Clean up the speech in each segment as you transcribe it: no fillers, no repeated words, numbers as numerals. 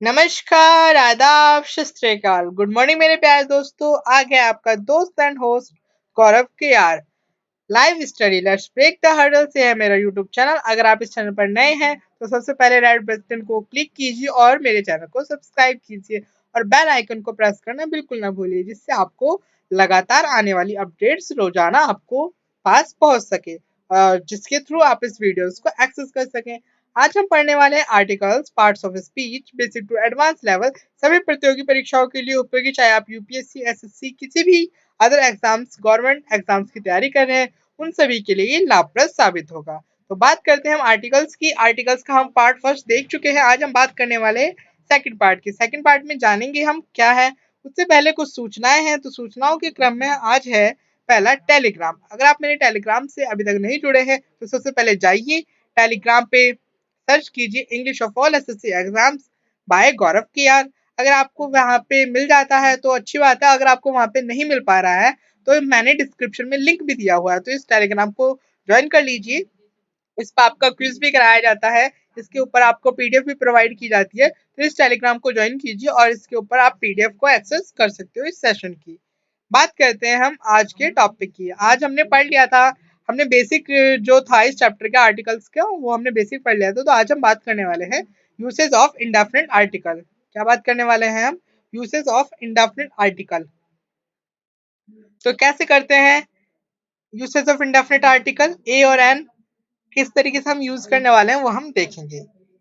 नमस्कार, आदाब, सत श्री अकाल, गुड मॉर्निंग मेरे प्यारे दोस्तों। आ गया आपका दोस्त एंड होस्ट गौरव के यार live study let's break the hurdle से है मेरा यूट्यूब चैनल। अगर आप इस चैनल पर नए हैं तो सबसे पहले रेड बटन को क्लिक कीजिए और मेरे चैनल को सब्सक्राइब कीजिए और बेल आइकन को प्रेस करना बिल्कुल ना भूलिए, जिससे आपको लगातार आने वाली अपडेट्स रोजाना आपको पास पहुंच सके और जिसके थ्रू आप इस वीडियोस को एक्सेस कर सकें। आज हम पढ़ने वाले हैं articles, parts of speech, basic to advance level, सभी प्रतियोगी परीक्षाओं के लिए उपयोगी, चाहे आप यूपीएससी, एसएससी, किसी भी अदर एग्जाम्स, गवर्नमेंट एग्जाम्स की तैयारी कर रहे हैं, उन सभी के लिए ये लाभप्रद साबित होगा। तो बात करते हैं हम आर्टिकल्स की। आर्टिकल्स का हम पार्ट फर्स्ट देख चुके हैं। आज हम बात करने वाले हैं सेकंड पार्ट की। सेकंड पार्ट में जानेंगे हम क्या है। उससे पहले कुछ सूचनाएं हैं, तो सूचनाओं के क्रम में आज है पहला टेलीग्राम। अगर आप मेरे टेलीग्राम से अभी तक नहीं जुड़े हैं तो सबसे पहले जाइए टेलीग्राम पे, सर्च कीजिए English of all SSC exams by Gaurav के यार। अगर आपको वहां पे मिल जाता है तो अच्छी बात है, अगर आपको वहां पे नहीं मिल पा रहा है तो मैंने डिस्क्रिप्शन में लिंक भी दिया हुआ है, तो इस टेलीग्राम को ज्वाइन कर लीजिए। इस पर आपका क्विज भी कराया जाता है, इसके ऊपर आपको पीडीएफ भी प्रोवाइड की जाती है, तो इस टेलीग्राम को ज्वाइन कीजिए और इसके ऊपर आप पीडीएफ को एक्सेस कर सकते हो इस सेशन की। बात करते हैं हम आज के टॉपिक की। आज हमने पढ़ लिया था, हमने बेसिक जो था इस चैप्टर के आर्टिकल्स का वो हमने बेसिक पढ़ लिया था। तो आज हम बात करने वाले हैं यूसेज ऑफ इंडेफिनिट आर्टिकल। क्या बात करने वाले हैं हम? Usage of indefinite article. तो कैसे करते हैं यूसेज ऑफ इंडेफिनिट आर्टिकल? ए और एन किस तरीके से हम यूज करने वाले हैं वो हम देखेंगे।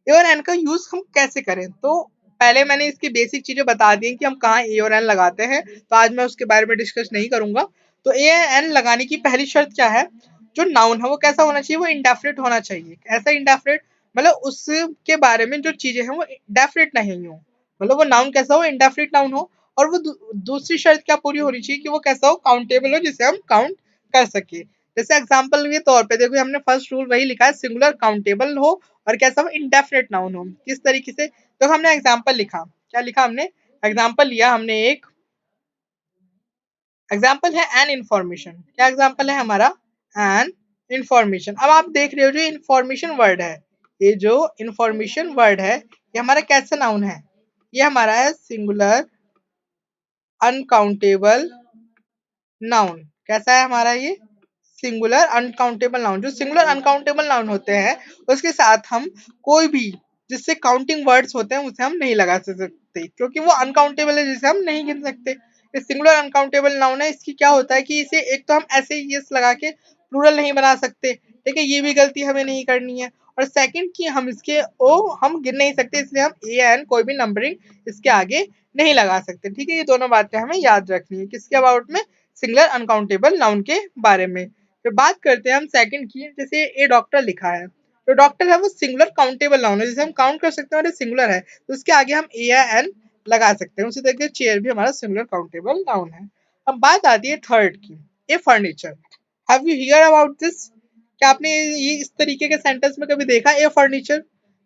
ए और एन का यूज हम कैसे करें, तो पहले मैंने इसकी बेसिक चीजें बता दी कि हम कहाँ ए और एन लगाते हैं, तो आज मैं उसके बारे में डिस्कस नहीं करूंगा। तो ए एन लगाने की पहली शर्त क्या है? जो नाउन है वो कैसा होना चाहिए? वो इंडेफिनिट होना चाहिए। ऐसा इंडेफिनिट मतलब उसके बारे में जो चीजें हैं वो डेफिनेट नहीं हो, मतलब वो नाउन कैसा हो? इंडेफिनिट नाउन हो। और वो दूसरी शर्त क्या पूरी होनी चाहिए कि वो कैसा हो? काउंटेबल हो, जिसे हम काउंट कर सके। जैसे एग्जांपल के तौर पे देखो, हमने फर्स्ट रूल वही लिखा है, सिंगुलर काउंटेबल हो और कैसा हो? इंडेफिनिट नाउन हो। किस तरीके से? तो हमने एग्जांपल लिखा, क्या लिखा हमने? एग्जांपल लिया हमने एक एग्जाम्पल है एन इंफॉर्मेशन। क्या एग्जाम्पल है हमारा? An information. अब आप देख रहे हो जो इंफॉर्मेशन वर्ड है, ये जो इंफॉर्मेशन वर्ड है ये हमारा कैसा नाउन है? ये हमारा है सिंगुलर अनकाउंटेबल नाउन। कैसा है हमारा ये? Singular uncountable noun. जो सिंगुलर अनकाउंटेबल नाउन होते हैं उसके साथ हम कोई भी जिससे काउंटिंग वर्ड्स होते हैं उसे हम नहीं लगा सकते, क्योंकि वो अनकाउंटेबल है, जिसे हम नहीं गिन सकते। ये सिंगुलर अनकाउंटेबल नाउन है। इसकी क्या होता है कि इसे एक तो हम ऐसे ही यस लगा के प्लूरल नहीं बना सकते, ठीक है, ये भी गलती हमें नहीं करनी है। और सेकंड कि हम इसके ओ हम गिन नहीं सकते, इसलिए हम ए एन कोई भी नंबरिंग इसके आगे नहीं लगा सकते, ठीक है। ये दोनों बातें हमें याद रखनी है किसके अबाउट में? सिंगुलर अनकाउंटेबल नाउन के बारे में। फिर बात करते हैं हम सेकंड की। जैसे ए डॉक्टर लिखा है, तो डॉक्टर है वो सिंगुलर काउंटेबल नाउन है, जिसे हम काउंट कर सकते हैं और ये सिंगुलर है, तो उसके आगे हम ए या एन लगा सकते हैं। उसी तरीके से चेयर भी हमारा सिंगुलर काउंटेबल नाउन है। अब बात आती है थर्ड की, a furniture. Have you hear about this? क्या आपने ये इस तरीके के सेंटेंस में कभी देखा, ए फर्नीचर?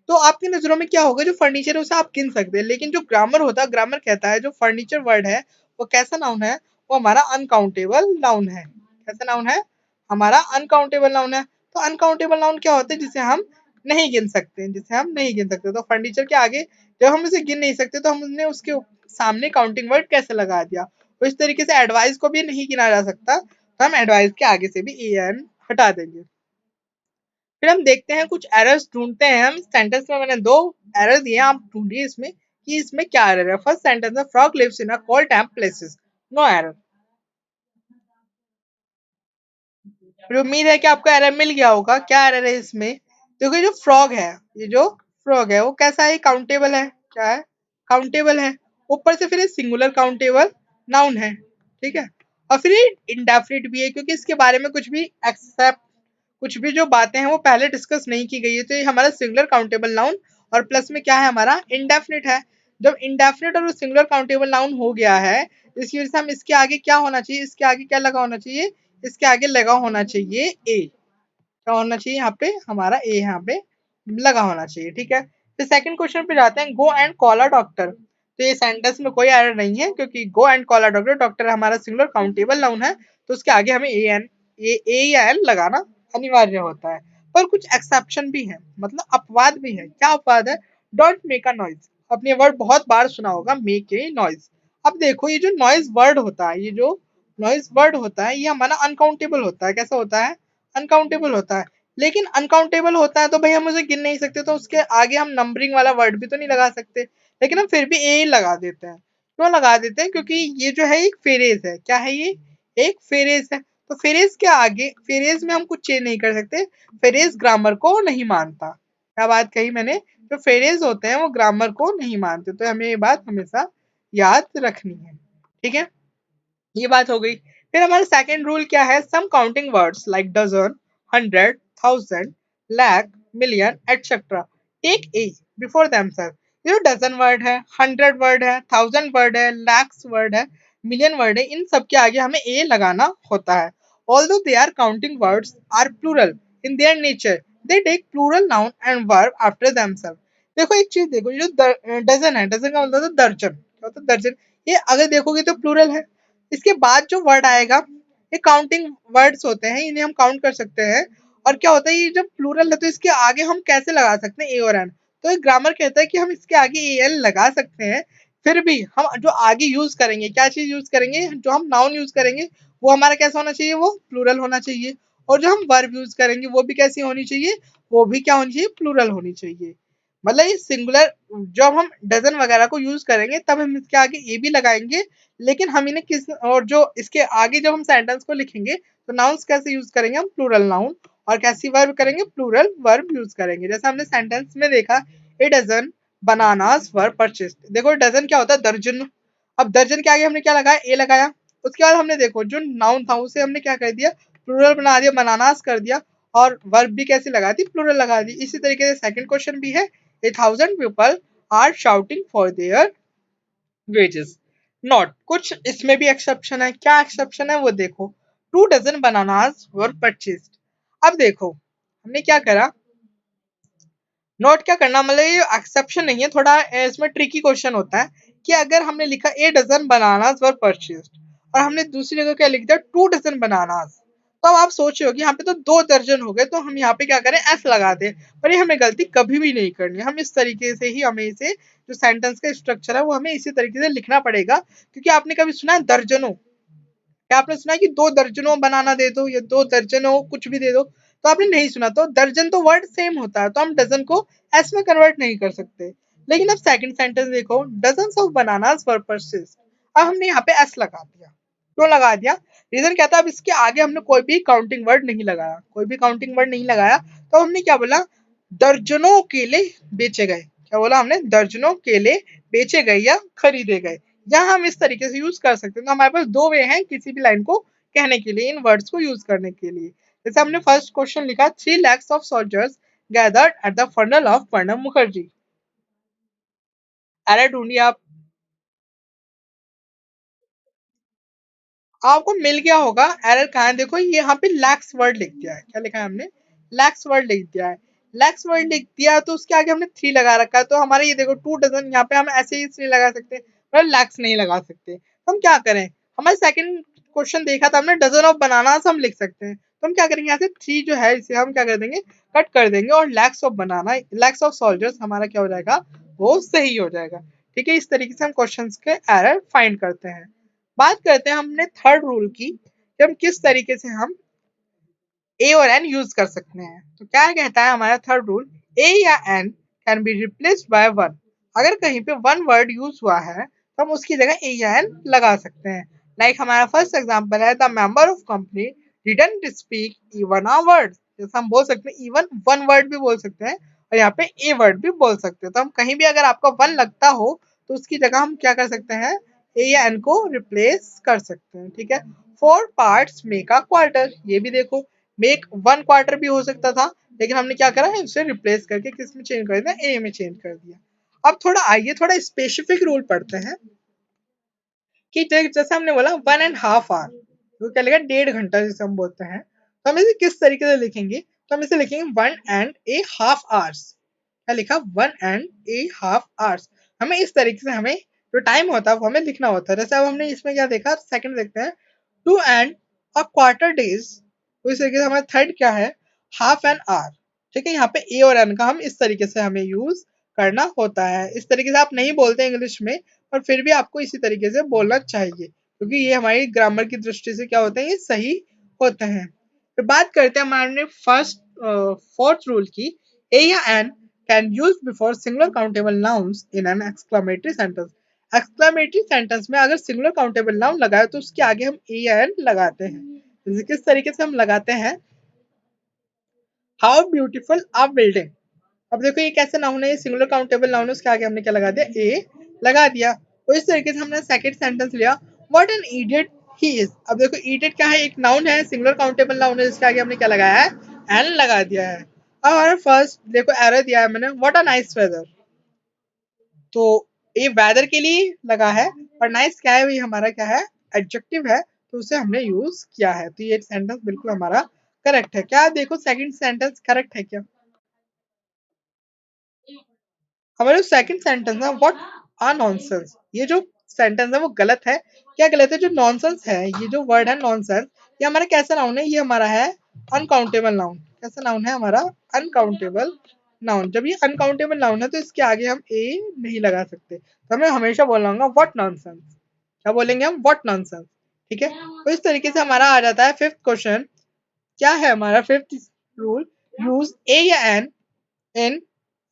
तो आपकी नजरों में क्या होगा? जो फर्नीचर है उसे आप गिन सकते हैं, लेकिन जो ग्रामर होता है, ग्रामर कहता है जो फर्नीचर वर्ड है वो कैसा नाउन है? वो हमारा अनकाउंटेबल नाउन है। कैसा नाउन है? हमारा अनकाउंटेबल नाउन है। तो अनकाउंटेबल नाउन क्या होते हैं? जिसे हम नहीं गिन सकते, जिसे हम नहीं गिन सकते। तो फर्नीचर के आगे जब हम इसे गिन नहीं सकते तो हमने उसके सामने काउंटिंग वर्ड कैसे लगा दिया? तो इस तरीके से एडवाइस को भी नहीं गिना जा सकता, तो हम एडवाइस के आगे से भी ए एन हटा देंगे। फिर हम देखते हैं कुछ एरर्स ढूंढते हैं हम सेंटेंस में। मैंने दो एरर दिए, आप ढूंढिए इसमें कि इसमें क्या एरर है। फर्स्ट सेंटेंस है frog lives in a cold damp places. No error. फिर उम्मीद है कि आपको एरर मिल गया होगा। क्या एरर है इसमें? देखो जो फ्रॉग है, ये जो फ्रॉग है वो कैसा है? काउंटेबल है। क्या है? काउंटेबल है। ऊपर से फिर ये सिंगुलर काउंटेबल नाउन है, ठीक है। और फिर ये इंडेफिनिट भी है, क्योंकि इसके बारे में कुछ भी एक्सेप्ट कुछ भी जो बातें हैं वो पहले डिस्कस नहीं की गई है, तो ये हमारा सिंगुलर काउंटेबल नाउन और प्लस में क्या है हमारा? इंडेफिनिट है। जब इंडेफिनिट और सिंगुलर काउंटेबल नाउन हो गया है, इसकी वजह से हम इसके आगे क्या होना चाहिए? इसके आगे क्या लगा होना चाहिए? इसके आगे लगा होना चाहिए ए। क्या होना चाहिए यहाँ पे? हमारा ए यहाँ पे लगा होना चाहिए, ठीक है। फिर सेकंड क्वेश्चन पे जाते हैं, go and call a doctor. तो ये सेंटेंस में कोई एरर नहीं है, क्योंकि go and call a doctor, doctor हमारा सिंगुलर काउंटेबल नाउन है, तो उसके आगे हमें ए या एन लगाना अनिवार्य होता है। पर कुछ एक्सेप्शन भी है, मतलब अपवाद भी है। क्या अपवाद है? Don't make a noise. आपने ये वर्ड बहुत बार सुना होगा, मेक ए नॉइज। अब देखो ये जो नॉइज वर्ड होता है, ये जो नॉइज वर्ड होता है, ये हमारा अनकाउंटेबल होता है। कैसा होता है? अनकाउंटेबल होता है। लेकिन अनकाउंटेबल होता है तो भाई हम उसे गिन नहीं सकते, तो उसके आगे हम नंबरिंग वाला वर्ड भी तो नहीं लगा सकते, लेकिन हम फिर भी ए लगा देते हैं। क्यों लगा देते हैं? क्योंकि ये जो है एक फेरेज है। क्या है ये? एक फेरेज है। तो फेरेज के आगे, फेरेज में हम कुछ चेंज नहीं कर सकते। फेरेज ग्रामर को नहीं मानता। क्या बात कही मैंने? जो फेरेज होते हैं वो ग्रामर को नहीं मानते, तो हमें ये बात हमेशा याद रखनी है। ठीक है, ये बात हो गई। फिर हमारा सेकंड रूल क्या है? Some counting words like dozen, hundred, thousand, lakh, million etcetera take a before themselves. ये जो डजन वर्ड है, हंड्रेड वर्ड है, थाउजेंड वर्ड है, लैक्स वर्ड है, मिलियन वर्ड है, इन सब के आगे हमें ए लगाना होता है। Although they are counting words are plural in their nature, they take plural noun and verb after themself. देखो एक चीज देखो, ये जो डजन है, डजन का मतलब होता है दर्जन। क्या होता है? दर्जन। ये अगर देखोगे तो प्लूरल है। इसके बाद जो वर्ड आएगा, ये काउंटिंग वर्ड्स होते हैं, इन्हें हम काउंट कर सकते हैं। और क्या होता है, ये जब प्लूरल है तो इसके आगे हम कैसे लगा सकते हैं ए और एन? तो एक ग्रामर कहता है कि हम इसके आगे ए एल लगा सकते हैं। फिर भी हम जो आगे यूज करेंगे, क्या चीज यूज करेंगे? जो हम नाउन यूज करेंगे वो हमारा कैसा होना चाहिए? वो प्लूरल होना चाहिए। और जो हम वर्ब यूज करेंगे वो भी कैसी होनी चाहिए? वो भी क्या होनी चाहिए? प्लूरल होनी चाहिए। मतलब ये सिंगुलर, जब हम डजन वगैरह को यूज करेंगे तब हम इसके आगे ए भी लगाएंगे, लेकिन हम इन्हें किस, और जो इसके आगे जब हम सेंटेंस को लिखेंगे तो नाउन्स कैसे यूज करेंगे? हम प्लूरल नाउन। और कैसी वर्ब करेंगे? प्लूरल वर्ब यूज करेंगे। जैसे हमने सेंटेंस में देखा, a dozen bananas were purchased. देखो डजन क्या होता है? दर्जन। अब दर्जन के आगे हमने क्या लगाया? ए लगाया। उसके बाद हमने देखो जो नाउन था उसे हमने क्या कर दिया? प्लूरल बना दिया, बनानास कर दिया। और वर्ब भी कैसे लगा दी? प्लूरल लगा दी। इसी तरीके से सेकंड क्वेश्चन भी है, a thousand people are shouting for their wages. Not. कुछ इसमें भी एक्सेप्शन है। क्या एक्सेप्शन है वो देखो, to dozen bananas were purchased. अब देखो हमने क्या करा, नोट क्या करना, मतलब ये एक्सेप्शन नहीं है, थोड़ा इसमें ट्रिकी क्वेश्चन होता है कि अगर हमने लिखा a dozen bananas were purchased और हमने दूसरी जगह क्या लिख दिया? टू डजन बनानास, तो अब आप सोच रहे हो कि यहाँ पे तो दो दर्जन हो गए, तो हम यहाँ पे क्या करें? एस लगा दें। पर ये हमें गलती कभी भी नहीं करनी है। हम इस तरीके से ही हमें इसे, जो सेंटेंस का स्ट्रक्चर है वो हमें इसी तरीके से लिखना पड़ेगा। क्योंकि आपने कभी सुना है दर्जनों? क्या आपने सुना है कि दो दर्जनों बनाना दे दो या दो दर्जनों कुछ भी दे दो? तो आपने नहीं सुना। तो दर्जन तो वर्ड सेम होता है, तो हम डजन को एस में कन्वर्ट नहीं कर सकते। लेकिन अब सेकंड सेंटेंस देखो, dozens of bananas were purchased. अब हमने यहाँ पे एस लगा दिया। क्यों लगा दिया? रीजन क्या था? अब इसके आगे हमने कोई भी काउंटिंग वर्ड नहीं लगाया, कोई भी काउंटिंग वर्ड नहीं लगाया। तो हमने क्या बोला? दर्जनों केले बेचे गए। क्या बोला हमने? दर्जनों केले बेचे गए या खरीदे गए। यहाँ हम इस तरीके से यूज कर सकते हैं। तो हमारे पास दो वे हैं किसी भी लाइन को कहने के लिए, इन वर्ड्स को यूज करने के लिए। जैसे हमने फर्स्ट क्वेश्चन लिखा, 3 lakhs of soldiers gathered at the funnel of Pranab Mukherjee. अरे ढूंढिए आप। आपको मिल गया होगा। एरर कहाँ है? देखो ये यहाँ पे लैक्स वर्ड लिख दिया है। क्या लिखा है हमने? लैक्स वर्ड लिख दिया है। लैक्स वर्ड लिख दिया तो उसके आगे हमने 3 लगा रखा है, तो हमारे ये देखो 2 डजन, यहाँ पे हम ऐसे ही 3 लगा सकते हैं, पर लैक्स नहीं लगा सकते। तो हम क्या करें? हमारे सेकंड क्वेश्चन देखा था हमने, डजन ऑफ बनाना हम लिख सकते हैं। तो हम क्या करेंगे? यहाँ से 3 जो है इसे हम क्या कर देंगे? कट कर देंगे, और lakhs of banana, lakhs of soldiers हमारा क्या हो जाएगा? वो सही हो जाएगा। ठीक है, इस तरीके से हम क्वेश्चन के एरर फाइंड करते हैं। बात करते हैं हमने थर्ड रूल की, कि हम किस तरीके से हम ए और एन यूज कर सकते हैं। तो क्या कहता है हमारा थर्ड रूल? ए या an can be replaced by one. अगर कहीं पे वन वर्ड यूज हुआ है तो हम उसकी जगह ए या एन लगा सकते हैं। लाइक हमारा फर्स्ट एग्जांपल है, the member of company didn't speak even a word. जैसे हम बोल सकते हैं इवन वन वर्ड भी बोल सकते हैं, और यहाँ पे ए वर्ड भी बोल सकते हैं। तो हम कहीं भी अगर आपका वन लगता हो तो उसकी जगह हम क्या कर सकते हैं? ए या एन को रिप्लेस कर सकते हैं। ठीक है, 4 पार्ट्स मेक अ क्वार्टर। ये भी देखो, मेक वन क्वार्टर भी हो सकता था, लेकिन हमने क्या करा है? इसे रिप्लेस करके किस में चेंज कर दिया? ए में चेंज कर दिया। अब थोड़ा आइए थोड़ा स्पेसिफिक रूल पढ़ते हैं कि जैसे हमने बोला 1.5 आवर, तो क्या लिखा? 1.5 घंटा जिसे हम बोलते हैं, तो हम इसे किस तरीके से लिखेंगे? तो हम इसे लिखेंगे 1.5 आवर्स। क्या लिखा? 1.5 आवर्स। हमें इस तरीके से हमें जो टाइम होता है वो हमें लिखना होता है। जैसे अब हमने इसमें क्या देखा? सेकंड देखते हैं, 2.25 days। तो इस तरीके से हमारा थर्ड क्या है? Half an hour. ठीक है, यहाँ पे ए और एन का हम इस तरीके से हमें यूज करना होता है। इस तरीके से आप नहीं बोलते इंग्लिश में, और फिर भी आपको इसी तरीके से बोलना चाहिए, क्योंकि ये हमारी ग्रामर की दृष्टि से क्या होते हैं, ये सही होते हैं। तो बात करते हैं हमारे फर्स्ट फोर्थ रूल की। ए या an can use before singular countable nouns in an exclamatory sentence. Exclamatory sentence में अगर सिंगुलर काउंटेबल नाउन लगाए तो उसके आगे हम ए या एन लगाते हैं। जैसे किस तरीके से हम लगाते हैं, हाउ ब्यूटीफुल आ बिल्डिंग। अब देखो ये कैसे नाउन है, ये सिंगुलर काउंटेबल नाउन है, उसके आगे हमने क्या लगा दिया, ए लगा दिया। तो इस तरीके से हमने सेकंड सेंटेंस लिया, what an idiot he is. अब देखो इडियट क्या है, एक नाउन है, सिंगुलर काउंटेबल नाउन है, जिसके आगे हमने क्या लगाया है, एन लगा दिया है। अब हमारा फर्स्ट देखो एरर दिया है मैंने, व्हाट अ नाइस वेदर। तो ये वेदर के लिए लगा है, और नाइस क्या है, वही हमारा क्या है, एडजेक्टिव है, तो उसे हमने यूज किया है। तो ये सेंटेंस बिल्कुल हमारा करेक्ट है। क्या देखो सेकंड सेंटेंस करेक्ट है क्या, हमारे सेकंड सेंटेंस है व्हाट आ नॉनसेंस। ये जो सेंटेंस है वो गलत है। क्या गलत है, जो नॉनसेंस है, ये जो वर्ड है नॉनसेंस, ये हमारा कैसा नाउन है, ये हमारा है अनकाउंटेबल नाउन। कैसा नाउन है हमारा, अनकाउंटेबल नाउन। जब ये अनकाउंटेबल नाउन है तो इसके आगे हम ए नहीं लगा सकते, तो हमें हमेशा बोलना होगा व्हाट नॉनसेंस। क्या बोलेंगे हम, व्हाट नॉनसेंस। ठीक है, तो इस तरीके से हमारा आ जाता है फिफ्थ क्वेश्चन। क्या है हमारा फिफ्थ रूल, यूज ए या an in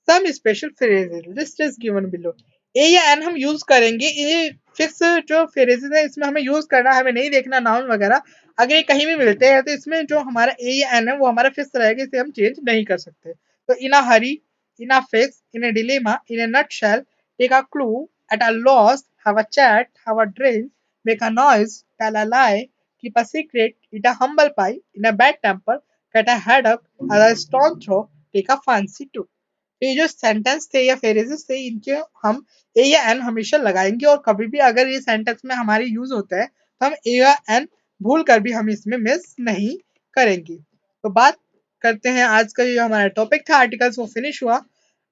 some special phrases list is given below. A या एन हम यूज करेंगे, ये फिक्स जो फ्रेजेस है इसमें हमें यूज करना है, हमें नहीं देखना नाउन वगैरह। अगर ये कहीं भी मिलते हैं तो इसमें जो हमारा ए या एन है वो हमारा फिक्स रहेगा, इसे हम चेंज नहीं कर सकते। तो in a hurry, in a fix, in a dilemma, in a nutshell, take a clue, at a loss, have a chat, have a drink, make a noise, tell a lie, keep a secret, eat a humble pie, in a bad temper, get a head up, as a stone throw, take a fancy too। तो ये जो sentence थे या phrases थे, इनके हम ए या N हमेशा लगाएंगे, और कभी भी अगर ये सेंटेंस में हमारे यूज होता है तो हम ए या एन भूल कर भी हम इसमें मिस नहीं करेंगे। तो बात करते हैं, आज का जो हमारा टॉपिक था आर्टिकल्स वो फिनिश हुआ।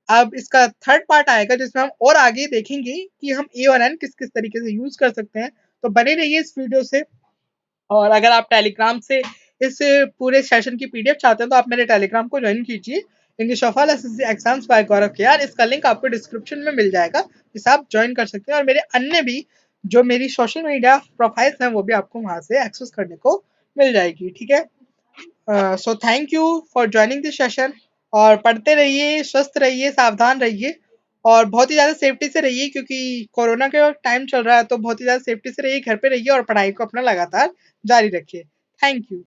अब इसका थर्ड पार्ट आएगा जिसमें हम और आगे देखेंगे कि हम ए और एन किस किस तरीके से यूज कर सकते हैं। तो बने रहिए इस वीडियो से। और अगर आप टेलीग्राम से इस पूरे सेशन की पीडीएफ चाहते हैं तो आप मेरे टेलीग्राम को ज्वाइन कीजिए, English of all SSC exams by Gaurav के यार। इसका लिंक आपको डिस्क्रिप्शन में मिल जाएगा, जिसे आप ज्वाइन कर सकते हैं। और मेरे अन्य भी जो मेरी सोशल मीडिया प्रोफाइल्स हैं वो भी आपको वहां से एक्सेस करने को मिल जाएगी। ठीक है, so thank you for joining this session. और पढ़ते रहिए, स्वस्थ रहिए, सावधान रहिए, और बहुत ही ज़्यादा सेफ्टी से रहिए, क्योंकि कोरोना का टाइम चल रहा है, तो बहुत ही ज़्यादा सेफ्टी से रहिए, घर पे रहिए और पढ़ाई को अपना लगातार जारी रखिए। Thank you.